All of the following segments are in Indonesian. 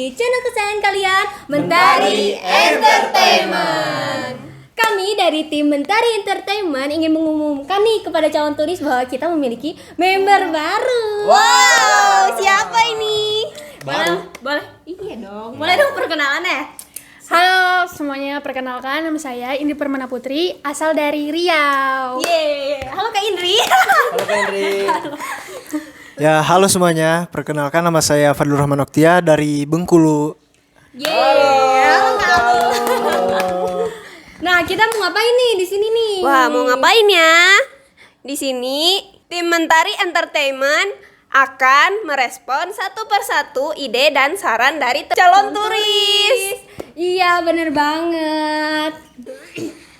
di channel kesayangan kalian, Mentari Entertainment. Kami dari tim Mentari Entertainment ingin mengumumkan nih kepada calon turis bahwa kita memiliki member baru. Wow, siapa ini? Boleh? Iya dong. Boleh dong perkenalan ya? Halo semuanya, perkenalkan nama saya Indri Permana Putri, asal dari Riau. Yeay. Halo Kak Indri. Halo Kak Indri. Ya, halo semuanya. Perkenalkan nama saya Fadlur Rahman Oktia dari Bengkulu. Yeay. Halo Kak. Nah, kita mau ngapain nih di sini nih? Wah, mau ngapain ya? Di sini tim Mentari Entertainment akan merespon satu persatu ide dan saran dari calon turis. Iya, bener banget.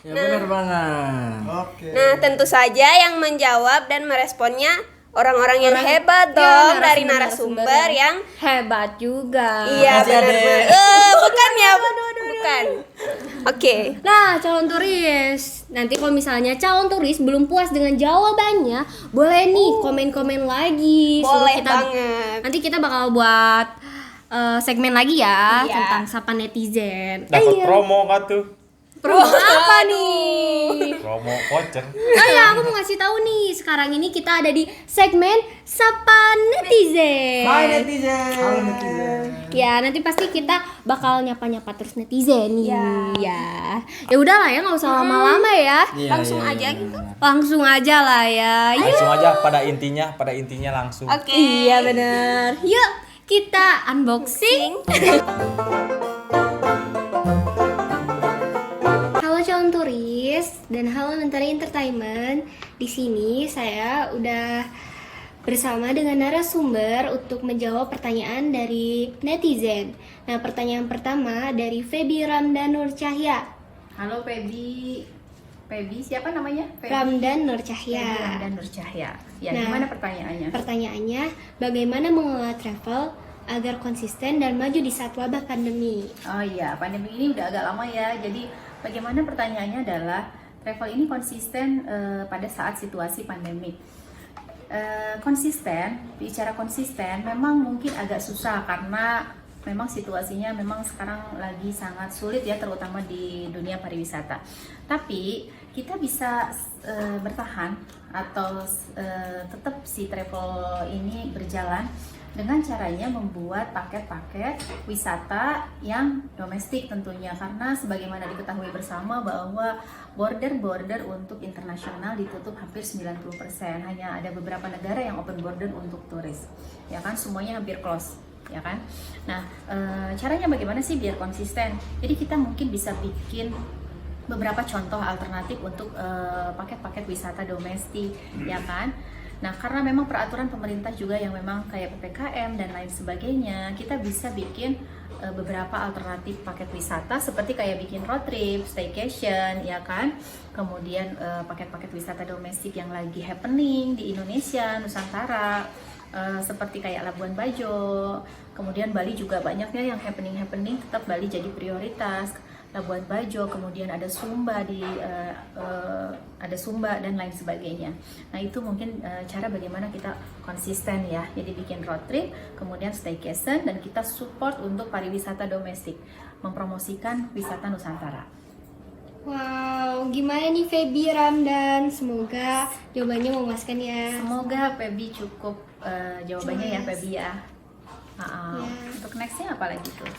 Ya benar banget. Oke. Nah, tentu saja yang menjawab dan meresponnya orang-orang yang hebat dong, dari narasumber yang hebat juga. iya Makasih, benar. Adek. Bukan ya, bukan. Oke. Nah, calon turis, nanti kalau misalnya calon turis belum puas dengan jawabannya, boleh nih komen-komen lagi. Boleh Suruh banget. Nanti kita bakal buat segmen lagi ya Iya. tentang sapa netizen. Dapat promo kan tuh? Promo apa nih? Promo voucher. Oh ya, aku mau ngasih tahu nih, sekarang ini kita ada di segmen sapa netizen. Hai netizen. Halo netizen. Ya, nanti pasti kita bakal nyapa-nyapa terus netizen nih. Ya. Ya udahlah ya, nggak usah lama-lama ya. Langsung aja gitu. Langsung aja lah ya. Yuk. Langsung aja pada intinya langsung. Oke. Iya benar. Yuk, kita unboxing. Halo calon turis dan halo Mentari Entertainment. Di sini saya udah bersama dengan narasumber untuk menjawab pertanyaan dari netizen. Nah, pertanyaan pertama dari Feby Ramdan Nur Cahya. Halo Feby. Feby siapa namanya? Ramdan Nur Feby Cahya. Ramdan Nur Cahya. Ya, Nah, gimana pertanyaannya? Pertanyaannya, bagaimana mengelola travel agar konsisten dan maju di saat wabah pandemi? Oh iya, pandemi ini udah agak lama ya. Jadi bagaimana pertanyaannya adalah travel ini konsisten pada saat situasi pandemi. Bicara konsisten memang mungkin agak susah karena memang situasinya memang sekarang lagi sangat sulit ya, terutama di dunia pariwisata. Tapi kita bisa bertahan atau tetap si travel ini berjalan dengan caranya membuat paket-paket wisata yang domestik tentunya, karena sebagaimana diketahui bersama bahwa border untuk internasional ditutup hampir 90%. Hanya ada beberapa negara yang open border untuk turis, ya kan, semuanya hampir close, ya kan. Nah, caranya bagaimana sih biar konsisten? Jadi kita mungkin bisa bikin beberapa contoh alternatif untuk paket-paket wisata domestik, ya kan. Nah, karena memang peraturan pemerintah juga yang memang kayak PPKM dan lain sebagainya, kita bisa bikin beberapa alternatif paket wisata seperti kayak bikin road trip, staycation, ya kan. Kemudian paket-paket wisata domestik yang lagi happening di Indonesia, Nusantara, seperti kayak Labuan Bajo. Kemudian Bali juga banyaknya yang happening, tetap Bali jadi prioritas. Labuan Bajo, kemudian ada Sumba dan lain sebagainya. Nah, itu mungkin cara bagaimana kita konsisten ya. Jadi bikin road trip, kemudian staycation, dan kita support untuk pariwisata domestik, mempromosikan wisata Nusantara. Wow, gimana nih Feby Ramdan? Semoga jawabannya memuaskan ya. Semoga Feby cukup jawabannya ya Feby ya. Ya. Untuk nextnya apa lagi tuh?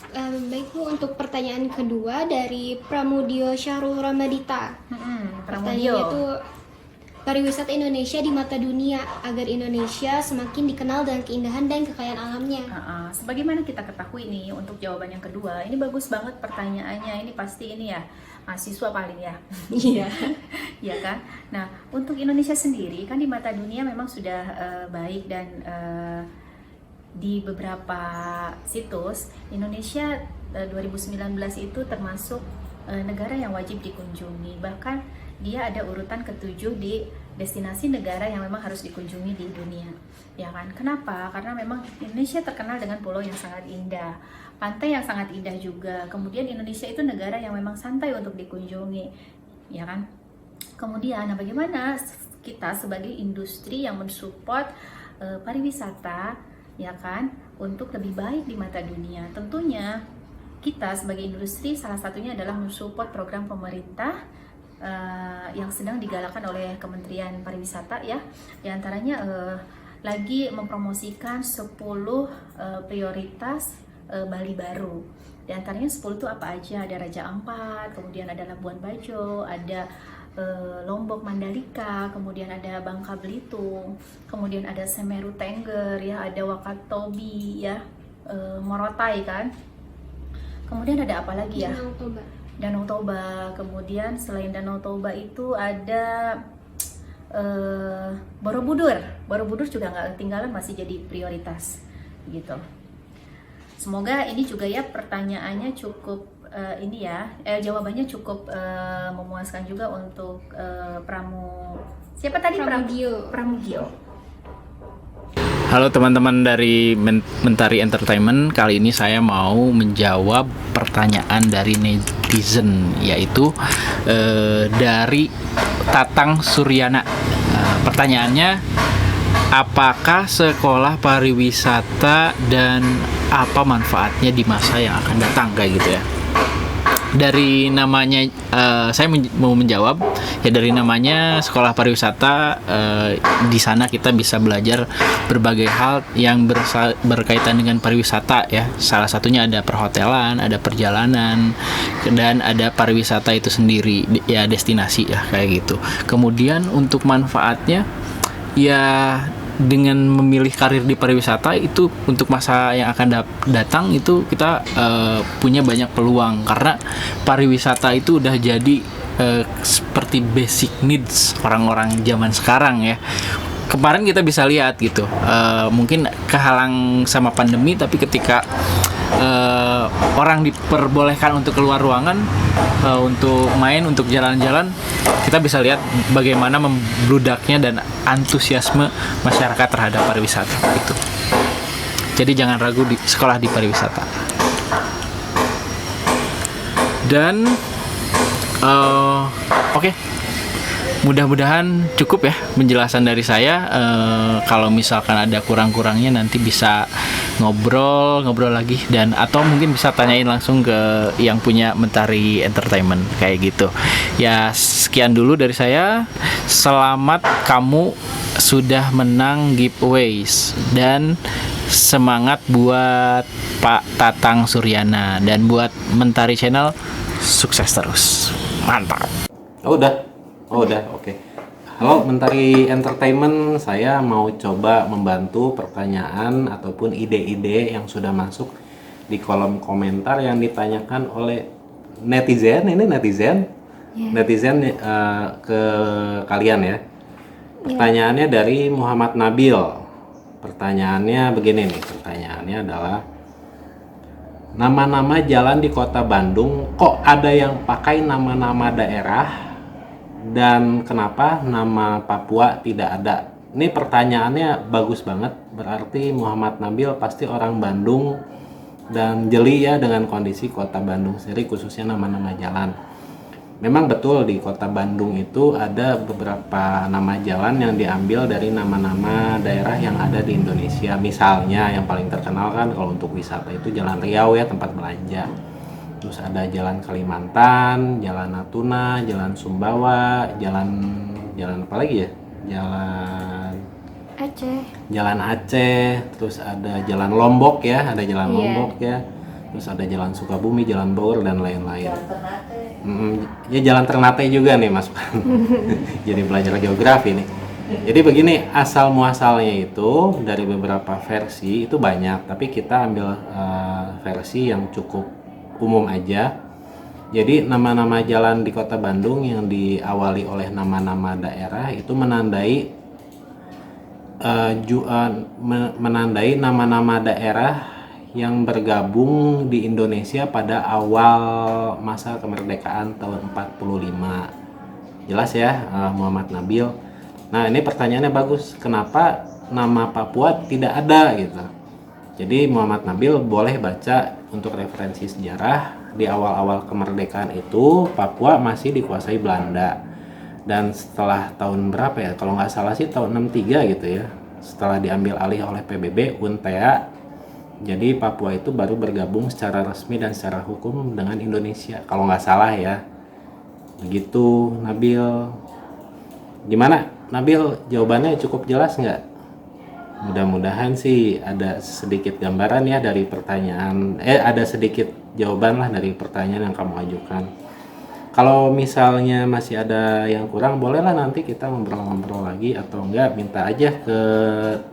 Baik Bu, untuk pertanyaan kedua dari Pramudio Syahrul Ramadita. Pertanyaannya itu, pariwisata Indonesia di mata dunia agar Indonesia semakin dikenal dengan keindahan dan kekayaan alamnya. Sebagaimana kita ketahui nih, untuk jawaban yang kedua, ini bagus banget pertanyaannya. Ini pasti ini ya, mahasiswa paling ya. Iya. Ya kan? Nah, untuk Indonesia sendiri kan di mata dunia memang sudah baik, dan di beberapa situs Indonesia 2019 itu termasuk negara yang wajib dikunjungi. Bahkan dia ada urutan ke-7 di destinasi negara yang memang harus dikunjungi di dunia, ya kan? Kenapa? Karena memang Indonesia terkenal dengan pulau yang sangat indah, pantai yang sangat indah juga. Kemudian Indonesia itu negara yang memang santai untuk dikunjungi, ya kan? Kemudian, nah bagaimana kita sebagai industri yang mensupport pariwisata ya kan, untuk lebih baik di mata dunia. Tentunya kita sebagai industri salah satunya adalah mensupport program pemerintah yang sedang digalakan oleh Kementerian Pariwisata ya. Di antaranya lagi mempromosikan 10 prioritas Bali baru. Di antaranya 10 itu apa aja? Ada Raja Ampat, kemudian ada Labuan Bajo, ada Lombok Mandalika, kemudian ada Bangka Belitung, kemudian ada Semeru Tengger ya, ada Wakatobi ya, Morotai kan. Kemudian ada apa lagi ya? Danau Toba. Kemudian selain Danau Toba itu ada Borobudur. Borobudur juga nggak ketinggalan, masih jadi prioritas gitu. Semoga ini juga ya pertanyaannya cukup ini ya, jawabannya cukup memuaskan juga untuk siapa tadi? Pramugio. Halo teman-teman dari Mentari Entertainment. Kali ini saya mau menjawab pertanyaan dari netizen, yaitu dari Tatang Suryana. Pertanyaannya, apakah sekolah pariwisata dan apa manfaatnya di masa yang akan datang, kayak gitu ya. Dari namanya saya mau menjawab ya, dari namanya sekolah pariwisata, di sana kita bisa belajar berbagai hal yang berkaitan dengan pariwisata ya. Salah satunya ada perhotelan, ada perjalanan, dan ada pariwisata itu sendiri ya, destinasi ya, kayak gitu. Kemudian untuk manfaatnya ya, dengan memilih karir di pariwisata itu untuk masa yang akan datang itu kita punya banyak peluang, karena pariwisata itu udah jadi seperti basic needs orang-orang zaman sekarang ya. Kemarin kita bisa lihat gitu, mungkin kehalang sama pandemi, tapi ketika orang diperbolehkan untuk keluar ruangan, untuk main, untuk jalan-jalan, kita bisa lihat bagaimana membludaknya dan antusiasme masyarakat terhadap pariwisata itu. Jadi jangan ragu di sekolah di pariwisata. Dan oke. Mudah-mudahan cukup ya penjelasan dari saya. Kalau misalkan ada kurang-kurangnya nanti bisa ngobrol lagi, dan atau mungkin bisa tanyain langsung ke yang punya Mentari Entertainment kayak gitu. Ya, sekian dulu dari saya. Selamat kamu sudah menang giveaways, dan semangat buat Pak Tatang Suryana, dan buat Mentari Channel sukses terus. Mantap. Oh udah, oke. Halo Mentari Entertainment, saya mau coba membantu pertanyaan ataupun ide-ide yang sudah masuk di kolom komentar yang ditanyakan oleh netizen. Ini netizen ke kalian ya. Pertanyaannya dari Muhammad Nabil. Pertanyaannya begini nih, pertanyaannya adalah, nama-nama jalan di kota Bandung kok ada yang pakai nama-nama daerah, dan kenapa nama Papua tidak ada? Ini pertanyaannya bagus banget. Berarti Muhammad Nabil pasti orang Bandung dan jeli ya dengan kondisi kota Bandung sendiri, khususnya nama-nama jalan. Memang betul di kota Bandung itu ada beberapa nama jalan yang diambil dari nama-nama daerah yang ada di Indonesia. Misalnya yang paling terkenal kan kalau untuk wisata itu Jalan Riau ya, tempat belanja. Terus ada Jalan Kalimantan, Jalan Natuna, Jalan Sumbawa, jalan apa lagi ya? Jalan Aceh, terus ada Jalan Lombok ya, ada Jalan Lombok ya. Terus ada Jalan Sukabumi, Jalan Bogor, dan lain-lain. Ya Jalan Ternate juga nih Mas. Jadi belajar geografi nih. Jadi begini, asal muasalnya itu dari beberapa versi itu banyak, tapi kita ambil versi yang cukup umum aja. Jadi nama-nama jalan di kota Bandung yang diawali oleh nama-nama daerah itu menandai nama-nama daerah yang bergabung di Indonesia pada awal masa kemerdekaan tahun 45. Jelas ya, Muhammad Nabil. Nah, ini pertanyaannya bagus. Kenapa nama Papua tidak ada gitu? Jadi Muhammad Nabil boleh baca untuk referensi sejarah. Di awal-awal kemerdekaan itu Papua masih dikuasai Belanda. Dan setelah tahun berapa ya? Kalau nggak salah sih tahun 63 gitu ya. setelah diambil alih oleh PBB UNTEA. Jadi Papua itu baru bergabung secara resmi dan secara hukum dengan Indonesia, kalau nggak salah ya. Begitu, Nabil. Gimana, Nabil? Jawabannya cukup jelas nggak? Mudah-mudahan sih ada sedikit gambaran ya dari pertanyaan, ada sedikit jawaban lah dari pertanyaan yang kamu ajukan. Kalau misalnya masih ada yang kurang, bolehlah nanti kita ngobrol-ngobrol lagi, atau enggak minta aja ke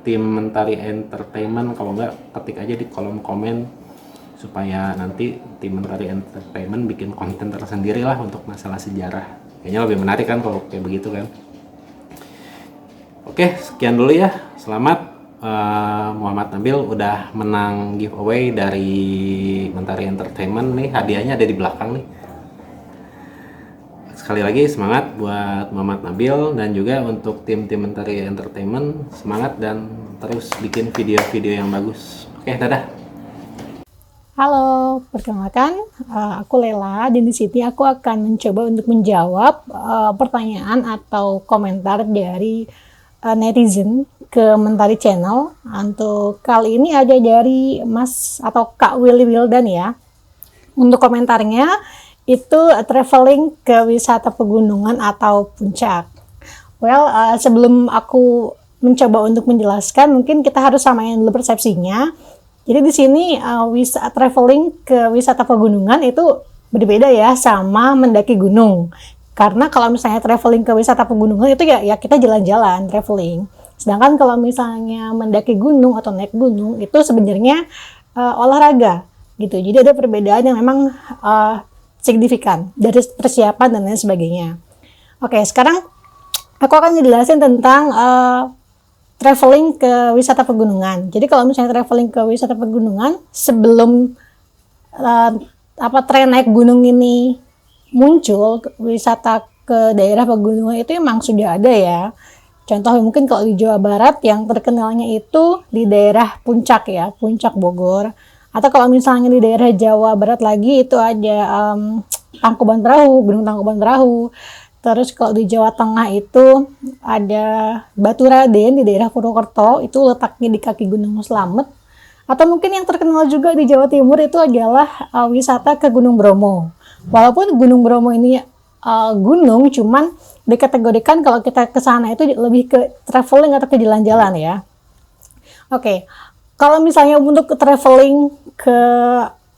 tim Mentari Entertainment, kalau enggak ketik aja di kolom komen supaya nanti tim Mentari Entertainment bikin konten tersendiri lah untuk masalah sejarah. Kayaknya lebih menarik kan kalau kayak begitu kan. Oke, sekian dulu ya. Selamat Muhammad Nabil udah menang giveaway dari Mentari Entertainment nih. Hadiahnya ada di belakang nih. Sekali lagi semangat buat Muhammad Nabil dan juga untuk tim-tim Mentari Entertainment, semangat dan terus bikin video-video yang bagus. Oke, dadah. Halo, perkenalkan aku Lela dan di sini aku akan mencoba untuk menjawab pertanyaan atau komentar dari netizen ke Mentari Channel. Untuk kali ini ada dari Mas atau Kak Willy Wildan ya. Untuk komentarnya itu traveling ke wisata pegunungan atau puncak. Well, sebelum aku mencoba untuk menjelaskan, mungkin kita harus samain dulu persepsinya. Jadi di sini traveling ke wisata pegunungan itu berbeda ya sama mendaki gunung. Karena kalau misalnya traveling ke wisata pegunungan itu ya kita jalan-jalan traveling. Sedangkan kalau misalnya mendaki gunung atau naik gunung itu sebenarnya olahraga gitu. Jadi ada perbedaan yang memang signifikan dari persiapan dan lain sebagainya. Oke, sekarang aku akan ngejelasin tentang traveling ke wisata pegunungan. Jadi kalau misalnya traveling ke wisata pegunungan sebelum tren naik gunung ini muncul, wisata ke daerah pegunungan itu emang sudah ada ya. Contoh mungkin kalau di Jawa Barat yang terkenalnya itu di daerah Puncak ya, Puncak Bogor. Atau kalau misalnya di daerah Jawa Barat lagi itu ada Tangkuban Perahu, Gunung Tangkuban Perahu. Terus kalau di Jawa Tengah itu ada Baturaden di daerah Purwokerto, itu letaknya di kaki Gunung Slamet. Atau mungkin yang terkenal juga di Jawa Timur itu adalah wisata ke Gunung Bromo. Walaupun Gunung Bromo ini gunung, cuman dikategorikan kalau kita ke sana itu lebih ke traveling atau ke jalan-jalan ya. Oke. Kalau misalnya untuk traveling ke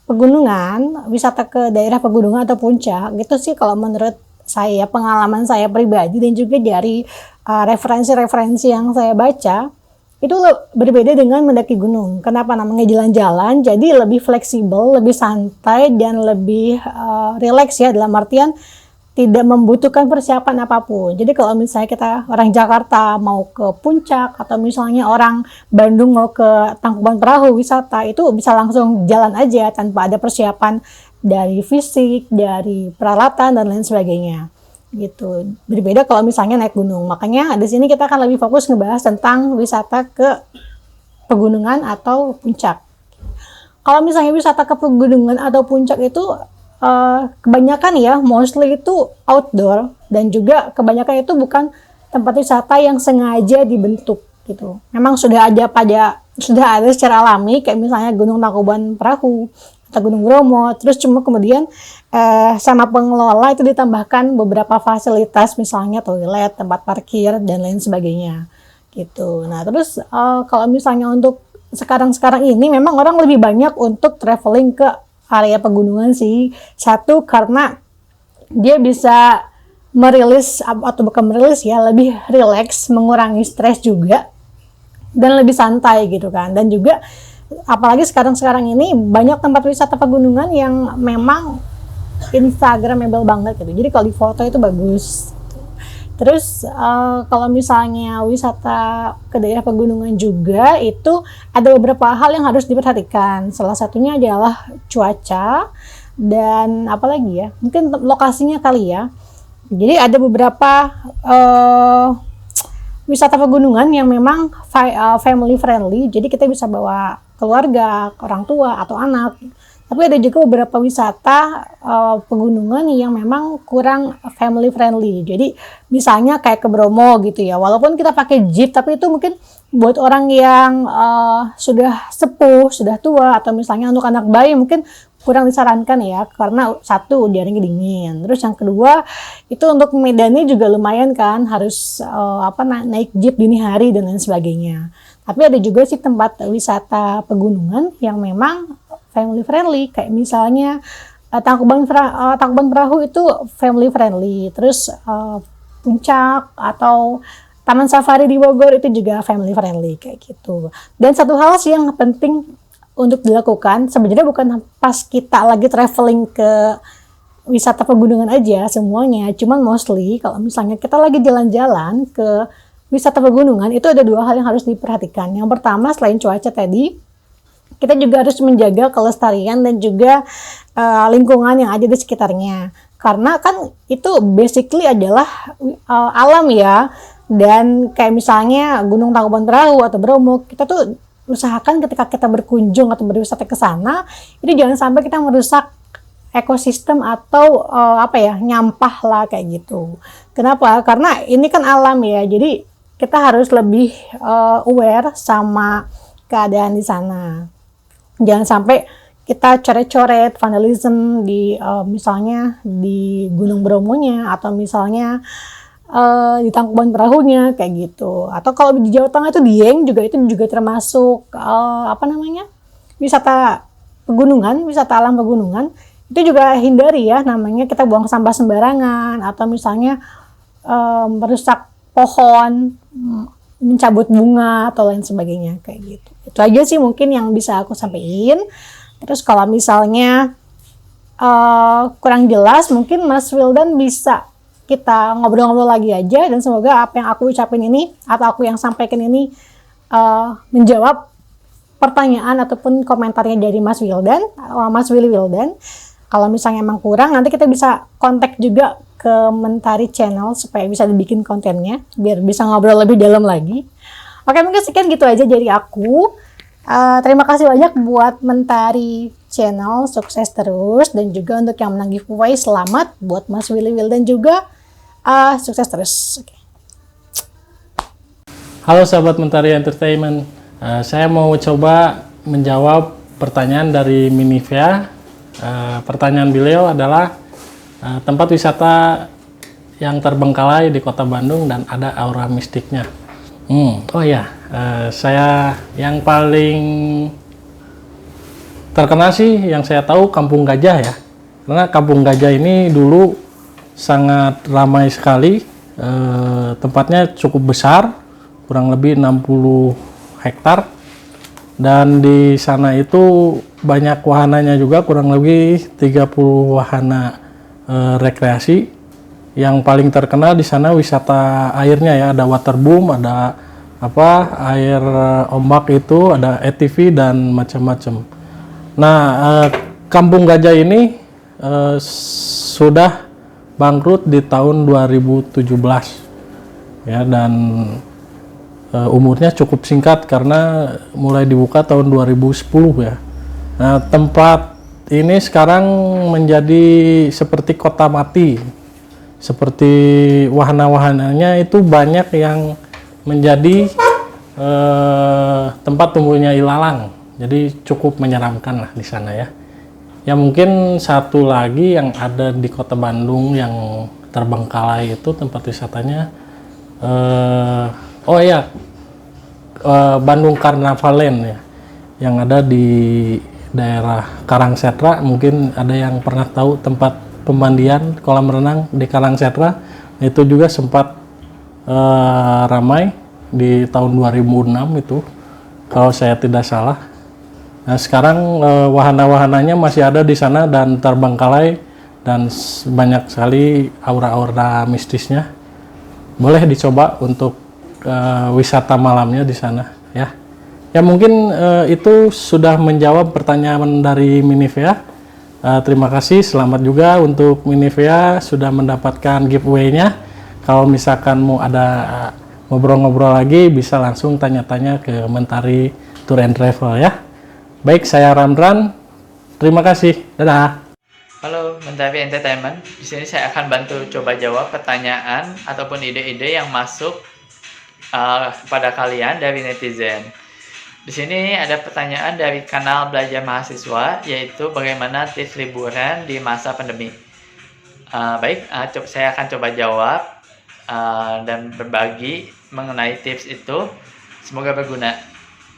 pegunungan, wisata ke daerah pegunungan atau puncak, gitu sih kalau menurut saya, pengalaman saya pribadi dan juga dari referensi-referensi yang saya baca, itu berbeda dengan mendaki gunung. Kenapa namanya jalan-jalan? Jadi lebih fleksibel, lebih santai, dan lebih rileks ya, dalam artian tidak membutuhkan persiapan apapun. Jadi kalau misalnya kita orang Jakarta mau ke puncak, atau misalnya orang Bandung mau ke Tangkuban Perahu wisata, itu bisa langsung jalan aja tanpa ada persiapan dari fisik, dari peralatan dan lain sebagainya. Gitu. Berbeda kalau misalnya naik gunung. Makanya di sini kita akan lebih fokus ngebahas tentang wisata ke pegunungan atau puncak. Kalau misalnya wisata ke pegunungan atau puncak itu kebanyakan ya, mostly itu outdoor, dan juga kebanyakan itu bukan tempat wisata yang sengaja dibentuk gitu. Memang sudah ada secara alami, kayak misalnya Gunung Tangkuban Perahu atau Gunung Bromo, terus cuma kemudian sama pengelola itu ditambahkan beberapa fasilitas, misalnya toilet, tempat parkir dan lain sebagainya gitu. Nah terus kalau misalnya untuk sekarang ini memang orang lebih banyak untuk traveling ke area pegunungan sih. Satu, karena dia bisa merilis, atau bukan merilis ya, lebih rileks, mengurangi stres juga, dan lebih santai gitu kan. Dan juga apalagi sekarang ini banyak tempat wisata pegunungan yang memang instagramable banget gitu. Jadi kalau di foto itu bagus. Terus kalau misalnya wisata ke daerah pegunungan juga itu ada beberapa hal yang harus diperhatikan. Salah satunya adalah cuaca dan apalagi ya, mungkin lokasinya kali ya. Jadi ada beberapa wisata pegunungan yang memang family friendly. Jadi kita bisa bawa keluarga, orang tua atau anak. Tapi ada juga beberapa wisata pegunungan yang memang kurang family friendly. Jadi misalnya kayak ke Bromo gitu ya. Walaupun kita pakai jeep, tapi itu mungkin buat orang yang sudah sepuh, sudah tua, atau misalnya untuk anak bayi mungkin kurang disarankan ya, karena satu udaranya dingin. Terus yang kedua itu untuk medannya juga lumayan kan, harus naik jeep dini hari dan lain sebagainya. Tapi ada juga sih tempat wisata pegunungan yang memang family friendly, kayak misalnya Tangkuban Perahu itu family friendly. Terus Puncak atau Taman Safari di Bogor itu juga family friendly kayak gitu. Dan satu hal sih yang penting untuk dilakukan sebenarnya bukan pas kita lagi traveling ke wisata pegunungan aja semuanya, cuman mostly kalau misalnya kita lagi jalan-jalan ke wisata pegunungan itu ada dua hal yang harus diperhatikan. Yang pertama, selain cuaca tadi, kita juga harus menjaga kelestarian dan juga lingkungan yang ada di sekitarnya. Karena kan itu basically adalah alam ya. Dan kayak misalnya Gunung Tangkuban Perahu atau Bromo, kita tuh usahakan ketika kita berkunjung atau berwisata ke sana, ini jangan sampai kita merusak ekosistem atau nyampah lah kayak gitu. Kenapa? Karena ini kan alam ya. Jadi kita harus lebih aware sama keadaan di sana. Jangan sampai kita coret-coret vandalism di misalnya di Gunung Bromonya atau misalnya di Tangkuban Perahunya kayak gitu. Atau kalau di Jawa Tengah itu Dieng itu juga termasuk wisata pegunungan, wisata alam pegunungan. Itu juga hindari ya, namanya kita buang sampah sembarangan atau misalnya merusak pohon, mencabut bunga atau lain sebagainya kayak gitu. Itu aja sih mungkin yang bisa aku sampaikan. Terus kalau misalnya kurang jelas, mungkin Mas Wildan bisa kita ngobrol-ngobrol lagi aja, dan semoga apa yang aku ucapin ini atau aku yang sampaikan ini menjawab pertanyaan ataupun komentarnya dari Mas Wildan, Mas Willy Wildan. Kalau misalnya emang kurang, nanti kita bisa kontak juga ke Mentari Channel supaya bisa dibikin kontennya biar bisa ngobrol lebih dalam lagi. Oke, mungkin sekian gitu aja dari aku. Terima kasih banyak buat Mentari Channel, sukses terus, dan juga untuk yang menang giveaway selamat buat Mas Willy Wildan juga. Sukses terus. Okay. Halo sahabat Mentari Entertainment, saya mau coba menjawab pertanyaan dari Minivia. Pertanyaan beliau adalah tempat wisata yang terbengkalai di kota Bandung dan ada aura mistiknya. Saya yang paling terkenal sih yang saya tahu Kampung Gajah ya, karena Kampung Gajah ini dulu sangat ramai sekali, tempatnya cukup besar, kurang lebih 60 hektar, dan di sana itu banyak wahananya juga, kurang lebih 30 wahana rekreasi. Yang paling terkenal di sana wisata airnya ya, ada waterboom, ada air ombak itu, ada ATV dan macam-macam. Nah, Kampung Gajah ini sudah bangkrut di tahun 2017 ya, dan umurnya cukup singkat karena mulai dibuka tahun 2010 ya. Nah, tempat ini sekarang menjadi seperti kota mati, seperti wahana-wahananya itu banyak yang menjadi tempat tumbuhnya ilalang, jadi cukup menyeramkan lah di sana ya. Ya mungkin satu lagi yang ada di kota Bandung yang terbengkalai itu tempat wisatanya, Bandung Carnavalen ya, yang ada di daerah Karangsetra. Mungkin ada yang pernah tahu tempat pemandian kolam renang di Karangsetra, itu juga sempat ramai di tahun 2006 itu kalau saya tidak salah. Nah, sekarang wahana-wahananya masih ada di sana dan terbengkalai dan banyak sekali aura-aura mistisnya. Boleh dicoba untuk wisata malamnya di sana ya. Ya mungkin itu sudah menjawab pertanyaan dari Minivia. Terima kasih, selamat juga untuk Minivia sudah mendapatkan giveaway-nya. Kalau misalkan mau ada ngobrol-ngobrol lagi, bisa langsung tanya-tanya ke Mentari Tour and Travel ya. Baik, saya Ramdan. Terima kasih. Dadah. Halo Mentari Entertainment. Di sini saya akan bantu coba jawab pertanyaan ataupun ide-ide yang masuk kepada kalian dari netizen. Di sini ada pertanyaan dari kanal Belajar Mahasiswa, yaitu bagaimana tips liburan di masa pandemi. Saya akan coba jawab dan berbagi mengenai tips itu. Semoga berguna.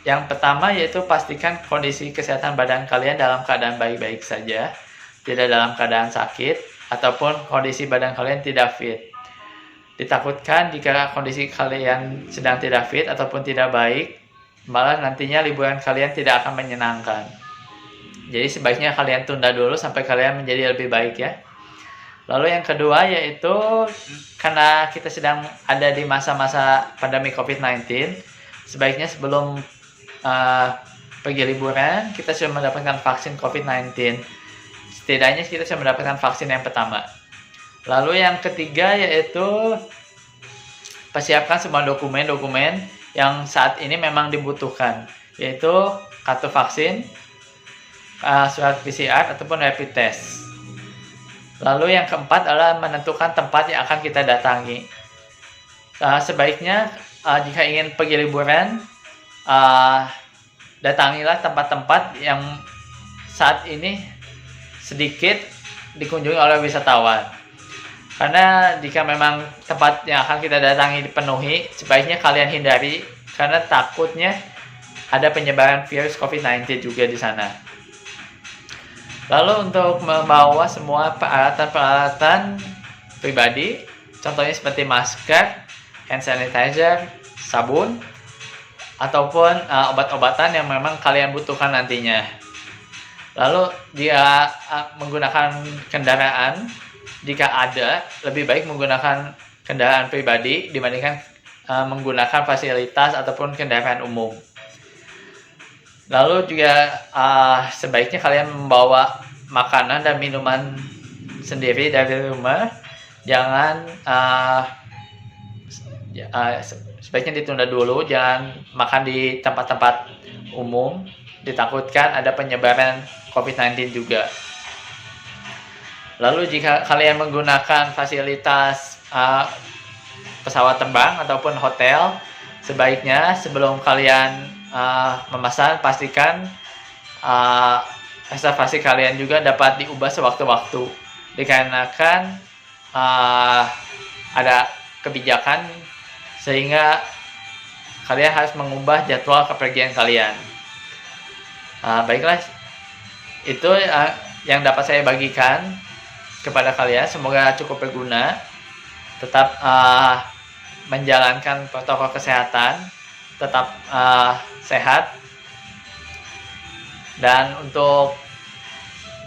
Yang pertama yaitu pastikan kondisi kesehatan badan kalian dalam keadaan baik-baik saja, tidak dalam keadaan sakit, ataupun kondisi badan kalian tidak fit. Ditakutkan jika kondisi kalian sedang tidak fit ataupun tidak baik, malah nantinya liburan kalian tidak akan menyenangkan. Jadi sebaiknya kalian tunda dulu sampai kalian menjadi lebih baik ya. Lalu yang kedua yaitu karena kita sedang ada di masa-masa pandemi COVID-19, sebaiknya sebelum pergi liburan kita sudah mendapatkan vaksin COVID-19. Setidaknya kita sudah mendapatkan vaksin yang pertama. Lalu yang ketiga yaitu persiapkan semua dokumen-dokumen yang saat ini memang dibutuhkan, yaitu kartu vaksin, surat PCR ataupun rapid test. Lalu yang keempat adalah menentukan tempat yang akan kita datangi. Sebaiknya jika ingin pergi liburan, datangilah tempat-tempat yang saat ini sedikit dikunjungi oleh wisatawan. Karena jika memang tempat yang akan kita datangi dipenuhi, sebaiknya kalian hindari karena takutnya ada penyebaran virus COVID-19 juga di sana. Lalu untuk membawa semua peralatan-peralatan pribadi, contohnya seperti masker, hand sanitizer, sabun, ataupun obat-obatan yang memang kalian butuhkan nantinya. Lalu jika menggunakan kendaraan, jika ada, lebih baik menggunakan kendaraan pribadi dibandingkan menggunakan fasilitas ataupun kendaraan umum. Lalu juga sebaiknya kalian membawa makanan dan minuman sendiri dari rumah. Jangan sebaiknya ditunda dulu, jangan makan di tempat-tempat umum, ditakutkan ada penyebaran COVID-19 juga. Lalu jika kalian menggunakan fasilitas pesawat terbang ataupun hotel, sebaiknya sebelum kalian memesan, pastikan reservasi kalian juga dapat diubah sewaktu-waktu. Dikarenakan ada kebijakan sehingga kalian harus mengubah jadwal kepergian kalian. Baiklah, itu yang dapat saya bagikan kepada kalian. Semoga cukup berguna. Tetap menjalankan protokol kesehatan, tetap sehat. Dan untuk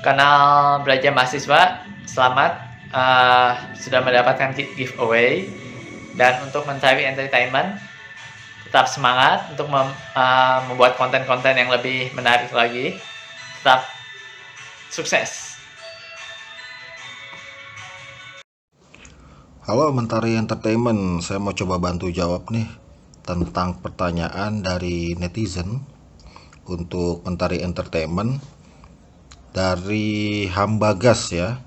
kanal Belajar Mahasiswa, selamat sudah mendapatkan giveaway. Dan untuk Mentari Entertainment, tetap semangat untuk membuat konten-konten yang lebih menarik lagi. Tetap sukses. Halo Mentari Entertainment, saya mau coba bantu jawab nih tentang pertanyaan dari netizen untuk Mentari Entertainment dari Hambagas ya.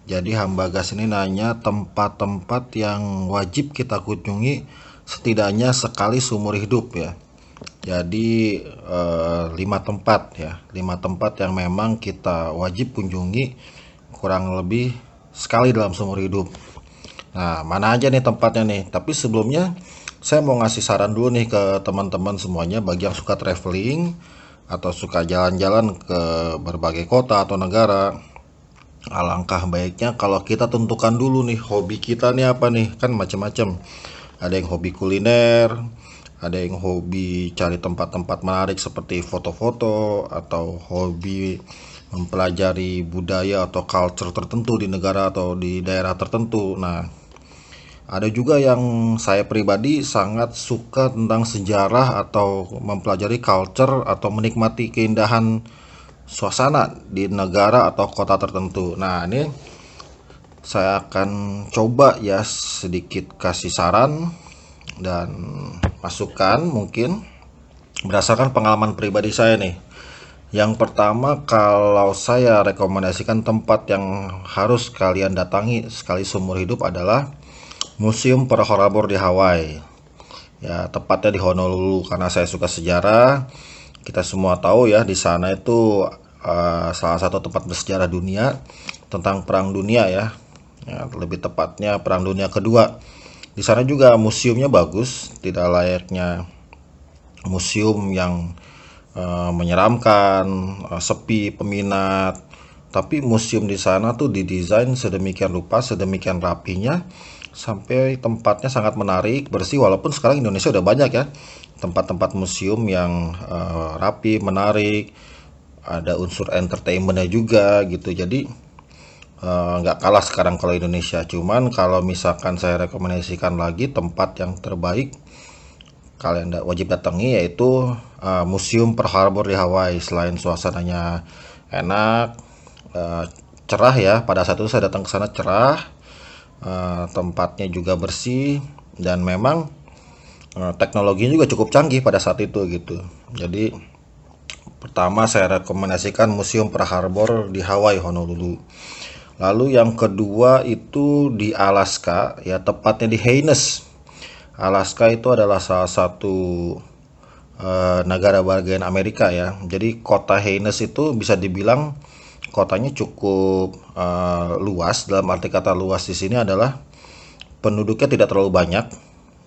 Jadi Hambagas ini nanya tempat-tempat yang wajib kita kunjungi setidaknya sekali seumur hidup ya. Jadi 5 tempat ya, 5 tempat yang memang kita wajib kunjungi kurang lebih sekali dalam seumur hidup. Nah, mana aja nih tempatnya nih. Tapi sebelumnya saya mau ngasih saran dulu nih ke teman-teman semuanya bagi yang suka traveling atau suka jalan-jalan ke berbagai kota atau negara. Alangkah baiknya kalau kita tentukan dulu nih hobi kita nih apa nih, kan macam-macam. Ada yang hobi kuliner, ada yang hobi cari tempat-tempat menarik seperti foto-foto, atau hobi mempelajari budaya atau culture tertentu di negara atau di daerah tertentu. Nah, ada juga yang saya pribadi sangat suka tentang sejarah atau mempelajari culture atau menikmati keindahan suasana di negara atau kota tertentu. Nah, ini saya akan coba ya sedikit kasih saran dan masukan mungkin berdasarkan pengalaman pribadi saya nih. Yang pertama, kalau saya rekomendasikan tempat yang harus kalian datangi sekali seumur hidup adalah Museum Pearl Harbor di Hawaii. Ya, tepatnya di Honolulu karena saya suka sejarah. Kita semua tahu ya di sana itu salah satu tempat bersejarah dunia tentang Perang Dunia ya. Ya, lebih tepatnya Perang Dunia Kedua. Di sana juga museumnya bagus, tidak layaknya museum yang menyeramkan, sepi peminat. Tapi museum di sana tuh didesain sedemikian rupa, sedemikian rapinya, sampai tempatnya sangat menarik, bersih. Walaupun sekarang Indonesia udah banyak ya tempat-tempat museum yang rapi, menarik, ada unsur entertainmentnya juga gitu. Jadi nggak kalah sekarang kalau Indonesia. Cuman kalau misalkan saya rekomendasikan lagi tempat yang terbaik kalian wajib datangi, yaitu Museum Pearl Harbor di Hawaii. Selain suasananya enak, cerah ya, pada saat itu saya datang ke sana cerah, tempatnya juga bersih, dan memang teknologinya juga cukup canggih pada saat itu gitu. Jadi pertama saya rekomendasikan Museum Pearl Harbor di Hawaii, Honolulu. Lalu yang kedua itu di Alaska ya, tepatnya di Haines. Alaska itu adalah salah satu negara bagian Amerika ya. Jadi kota Haines itu bisa dibilang kotanya cukup luas. Dalam arti kata luas di sini adalah penduduknya tidak terlalu banyak.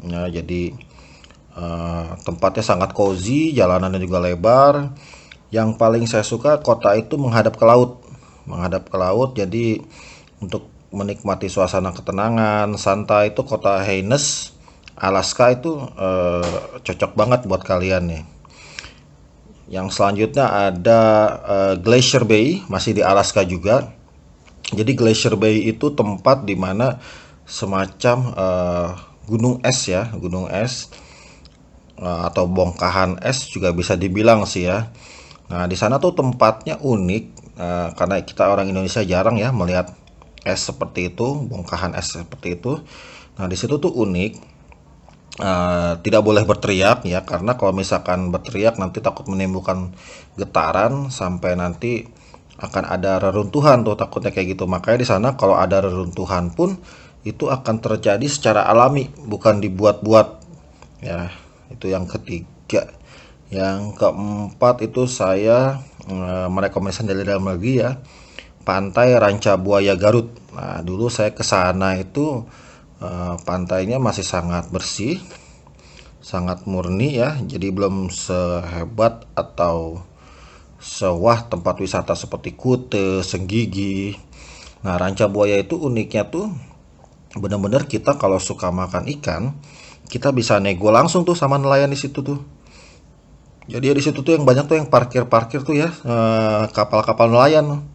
Ya, jadi tempatnya sangat cozy, jalanannya juga lebar. Yang paling saya suka kota itu menghadap ke laut. Menghadap ke laut, jadi untuk menikmati suasana ketenangan, santai, itu kota Haines, Alaska itu cocok banget buat kalian nih. Yang selanjutnya ada Glacier Bay, masih di Alaska juga. Jadi Glacier Bay itu tempat dimana semacam gunung es ya, gunung es atau bongkahan es juga bisa dibilang sih ya. Nah di sana tuh tempatnya unik karena kita orang Indonesia jarang ya melihat es seperti itu, bongkahan es seperti itu. Nah di situ tuh unik, tidak boleh berteriak ya, karena kalau misalkan berteriak nanti takut menimbulkan getaran sampai nanti akan ada reruntuhan tuh, takutnya kayak gitu. Makanya di sana kalau ada reruntuhan pun itu akan terjadi secara alami, bukan dibuat-buat ya. Itu yang ketiga. Yang keempat itu saya merekomendasikan dari dalam negeri ya, Pantai Ranca Buaya Garut. Nah dulu saya ke sana itu pantainya masih sangat bersih, sangat murni ya, jadi belum sehebat atau sewah tempat wisata seperti Kute, Senggigi. Nah Ranca Buaya itu uniknya tuh bener-bener kita kalau suka makan ikan, kita bisa nego langsung tuh sama nelayan di situ tuh. Jadi di situ tuh yang banyak tuh yang parkir tuh ya, kapal-kapal nelayan.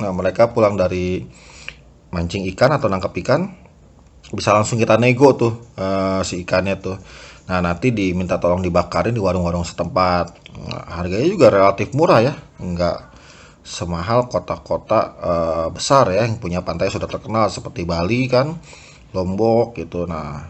Nah mereka pulang dari mancing ikan atau nangkap ikan, bisa langsung kita nego tuh si ikannya tuh. Nah nanti diminta tolong dibakarin di warung-warung setempat. Nah, harganya juga relatif murah ya, nggak semahal kota-kota besar ya yang punya pantai sudah terkenal seperti Bali kan, Lombok gitu. Nah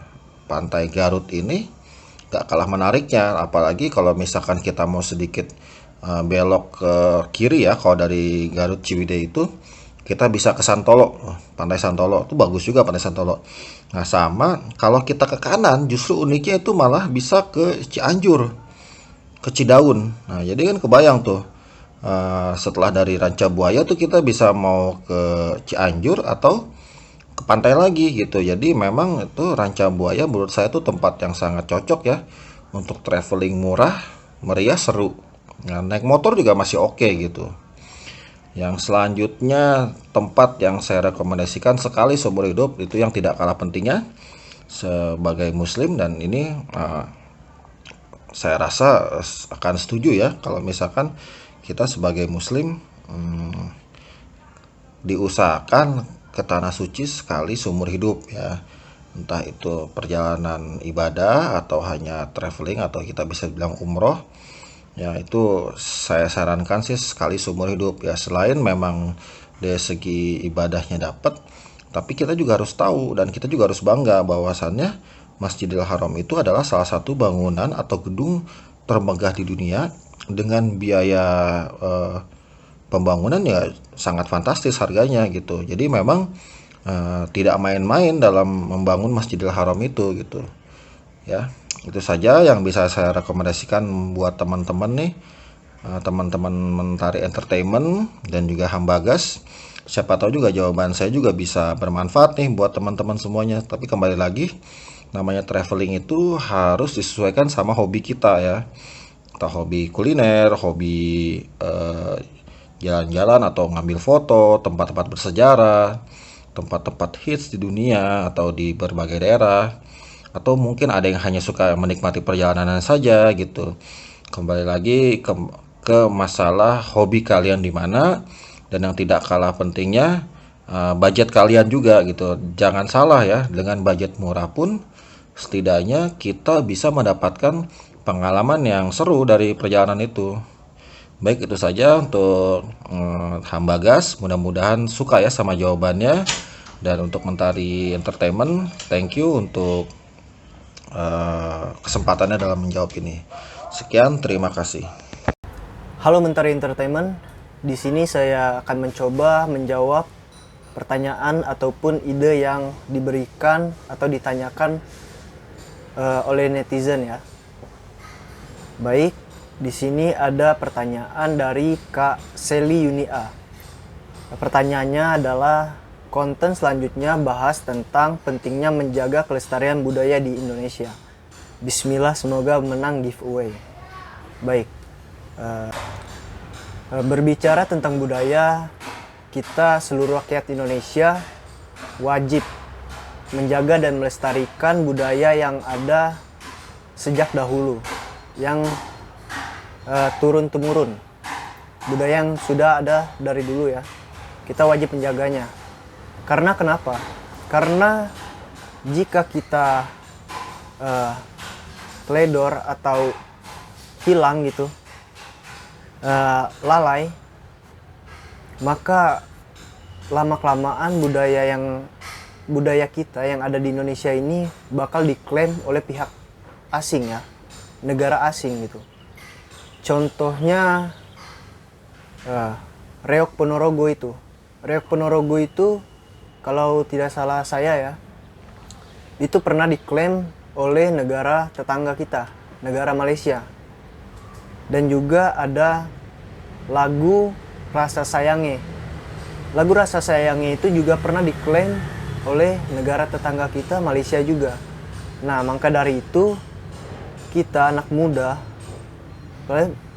Pantai Garut ini gak kalah menariknya, apalagi kalau misalkan kita mau sedikit belok ke kiri ya, kalau dari Garut Ciwidey itu kita bisa ke Santolo, Pantai Santolo itu bagus juga, Pantai Santolo. Nah sama kalau kita ke kanan justru uniknya itu malah bisa ke Cianjur, ke Cidaun. Nah jadi kan kebayang tuh setelah dari Ranca Buaya tuh kita bisa mau ke Cianjur atau ke pantai lagi gitu. Jadi memang itu Ranca Buaya menurut saya itu tempat yang sangat cocok ya untuk traveling murah, meriah, seru. Nah, naik motor juga masih oke gitu. Yang selanjutnya tempat yang saya rekomendasikan sekali seumur hidup, itu yang tidak kalah pentingnya sebagai muslim, dan ini saya rasa akan setuju ya kalau misalkan kita sebagai muslim diusahakan ke tanah suci sekali seumur hidup ya, entah itu perjalanan ibadah atau hanya traveling atau kita bisa bilang umroh ya, itu saya sarankan sih sekali seumur hidup ya. Selain memang dari segi ibadahnya dapat, tapi kita juga harus tahu dan kita juga harus bangga bahwasannya Masjidil Haram itu adalah salah satu bangunan atau gedung termegah di dunia dengan biaya pembangunan ya sangat fantastis harganya gitu. Jadi memang tidak main-main dalam membangun Masjidil Haram itu gitu ya. Itu saja yang bisa saya rekomendasikan buat teman-teman nih, teman-teman Mentari Entertainment dan juga Hambagas. Siapa tahu juga jawaban saya juga bisa bermanfaat nih buat teman-teman semuanya. Tapi kembali lagi, namanya traveling itu harus disesuaikan sama hobi kita ya. Entah hobi kuliner, hobi jalan-jalan atau ngambil foto, tempat-tempat bersejarah, tempat-tempat hits di dunia atau di berbagai daerah. Atau mungkin ada yang hanya suka menikmati perjalanan saja gitu. Kembali lagi ke masalah hobi kalian di mana, dan yang tidak kalah pentingnya budget kalian juga gitu. Jangan salah ya, dengan budget murah pun setidaknya kita bisa mendapatkan pengalaman yang seru dari perjalanan itu. Baik, itu saja untuk Hambagas. Mudah-mudahan suka ya sama jawabannya. Dan untuk Mentari Entertainment, thank you untuk kesempatannya dalam menjawab ini. Sekian, terima kasih. Halo Mentari Entertainment, di sini saya akan mencoba menjawab pertanyaan ataupun ide yang diberikan atau ditanyakan oleh netizen ya. Baik, di sini ada pertanyaan dari Kak Seli Yunia. Pertanyaannya adalah, konten selanjutnya bahas tentang pentingnya menjaga kelestarian budaya di Indonesia. Bismillah, semoga menang giveaway. Baik, berbicara tentang budaya, kita seluruh rakyat Indonesia wajib menjaga dan melestarikan budaya yang ada sejak dahulu, yang turun-temurun. Budaya yang sudah ada dari dulu ya, kita wajib menjaganya. Karena kenapa? Karena jika kita teledor atau hilang gitu, lalai, maka lama-kelamaan budaya kita yang ada di Indonesia ini bakal diklaim oleh pihak asing ya, negara asing gitu. Contohnya Reok Ponorogo itu. Reok Ponorogo itu, kalau tidak salah saya ya, itu pernah diklaim oleh negara tetangga kita, negara Malaysia. Dan juga ada lagu Rasa Sayange. Lagu Rasa Sayange itu juga pernah diklaim oleh negara tetangga kita, Malaysia juga. Nah, maka dari itu kita anak muda,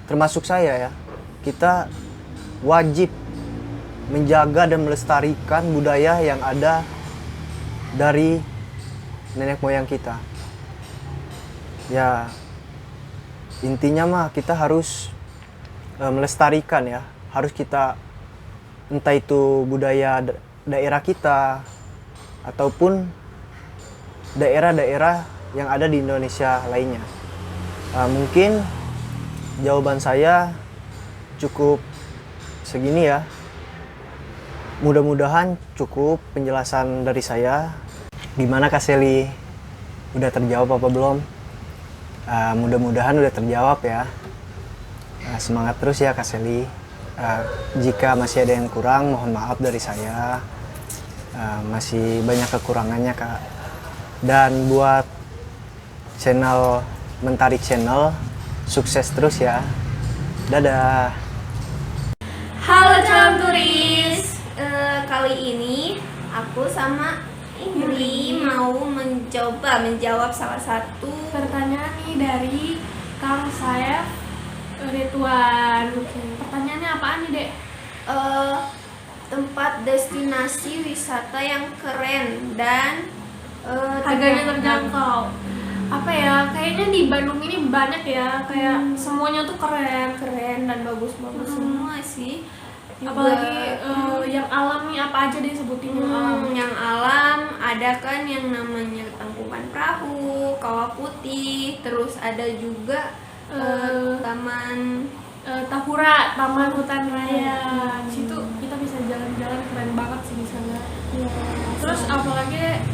termasuk saya ya, kita wajib menjaga dan melestarikan budaya yang ada dari nenek moyang kita. Ya, intinya mah kita harus melestarikan ya. Harus kita, entah itu budaya daerah kita ataupun daerah-daerah yang ada di Indonesia lainnya. Mungkin jawaban saya cukup segini ya. Mudah-mudahan cukup penjelasan dari saya. Gimana Kak Seli? Udah terjawab apa belum? Mudah-mudahan udah terjawab ya. Semangat terus ya Kak Seli. Jika masih ada yang kurang, mohon maaf dari saya. Masih banyak kekurangannya Kak. Dan buat channel Mentari Channel, sukses terus ya. Dadah. Halo calon turis, kali ini aku sama Indri mau menjawab salah satu Pertanyaan nih dari Kang Saif Ridwan. Pertanyaannya apaan nih, Dek? tempat destinasi wisata yang keren dan Harganya terjangkau. Apa ya? Kayaknya di Bandung ini banyak ya, kayak semuanya tuh keren dan bagus-bagus semua sih. Apalagi yang alam nih, apa aja deh sebutin yang alam. Yang alam ada kan yang namanya Tangkuban Perahu, Kawah Putih, terus ada juga Taman Tahura, Taman Hutan Raya. Di situ kita bisa jalan-jalan, keren banget sih di sana. Terus apalagi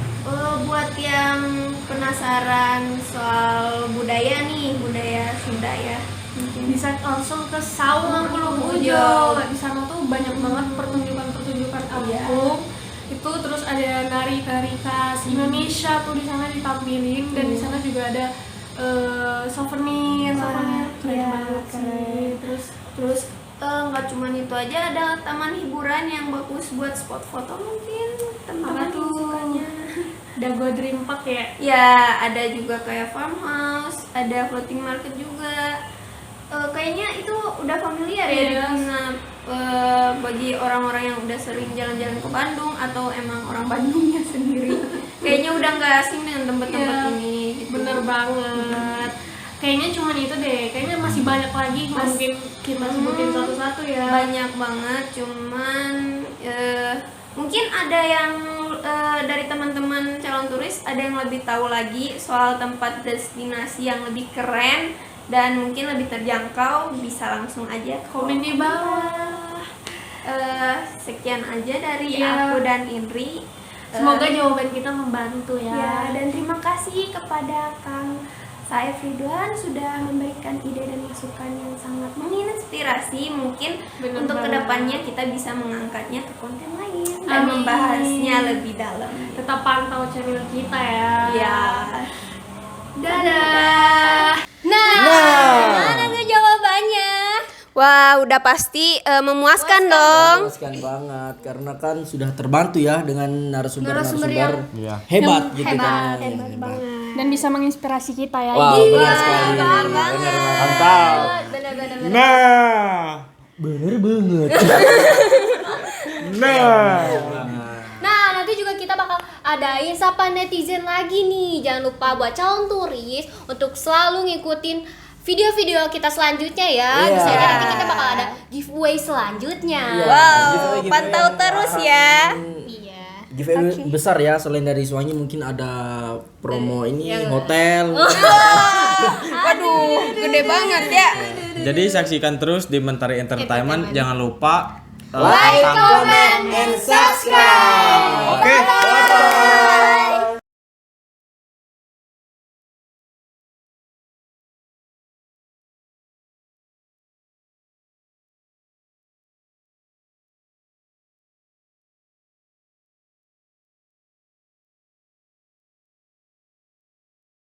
buat yang penasaran soal budaya nih, budaya Sunda ya, bisa langsung ke Saung Kulungkujo. Di sana tuh banyak banget pertunjukan agung. Itu terus ada nari-nari khas Indonesia tuh di sana ditampilin, dan di sana juga ada souvenir keren Iya, banget sih. Terus nggak cuma itu aja, ada taman hiburan yang bagus buat spot foto mungkin teman-teman Apa tuh? sukanya. Dago Dream Park ya. Ya, ada juga kayak farmhouse, ada floating market juga. Kayaknya itu udah familiar ya Iya. bagi orang-orang yang udah sering jalan-jalan ke Bandung atau emang orang Bandungnya sendiri. Kayaknya udah nggak asing dengan tempat-tempat Iya, ini. Gitu. bener banget. Kayaknya cuman itu deh, kayaknya masih banyak lagi mungkin kita sebutin satu-satu ya. Banyak banget, cuman mungkin ada yang dari teman-teman calon turis ada yang lebih tahu lagi soal tempat destinasi yang lebih keren dan mungkin lebih terjangkau, bisa langsung aja Komen di bawah. Sekian aja dari Iya. aku dan Indri. Semoga jawaban kita membantu ya. Ya, dan terima kasih kepada Kang Saif Ridwan sudah memberikan ide dan masukan yang sangat menginspirasi. Mungkin Bener untuk banget. kedepannya kita bisa mengangkatnya ke konten lain dan Amin. membahasnya lebih dalam. Tetap pantau channel kita ya. Ya, Dadah. Nah, gimana tuh jawabannya? wah udah pasti memuaskan dong. Memuaskan banget karena kan sudah terbantu ya dengan Narasumber narasumber hebat gitu kan. Hebat banget. Dan bisa menginspirasi kita ya. Wow, benar sekali. Benar Benar banget. Mantap. Benar. Nah. Bener banget. Nah. Nah, nanti juga kita bakal adain Sapa Netizen lagi nih. Jangan lupa buat calon turis untuk selalu ngikutin video-video kita selanjutnya ya. Iya. Bisa aja nanti kita bakal ada giveaway selanjutnya. Wow, Giveaway pantau terus ya. Iya. Giveaway besar ya, selain dari Suwangi mungkin ada promo ini hotel. Waduh, gede banget ya. Jadi saksikan terus di Mentari Entertainment. Jangan lupa Like, comment, and subscribe. Oke.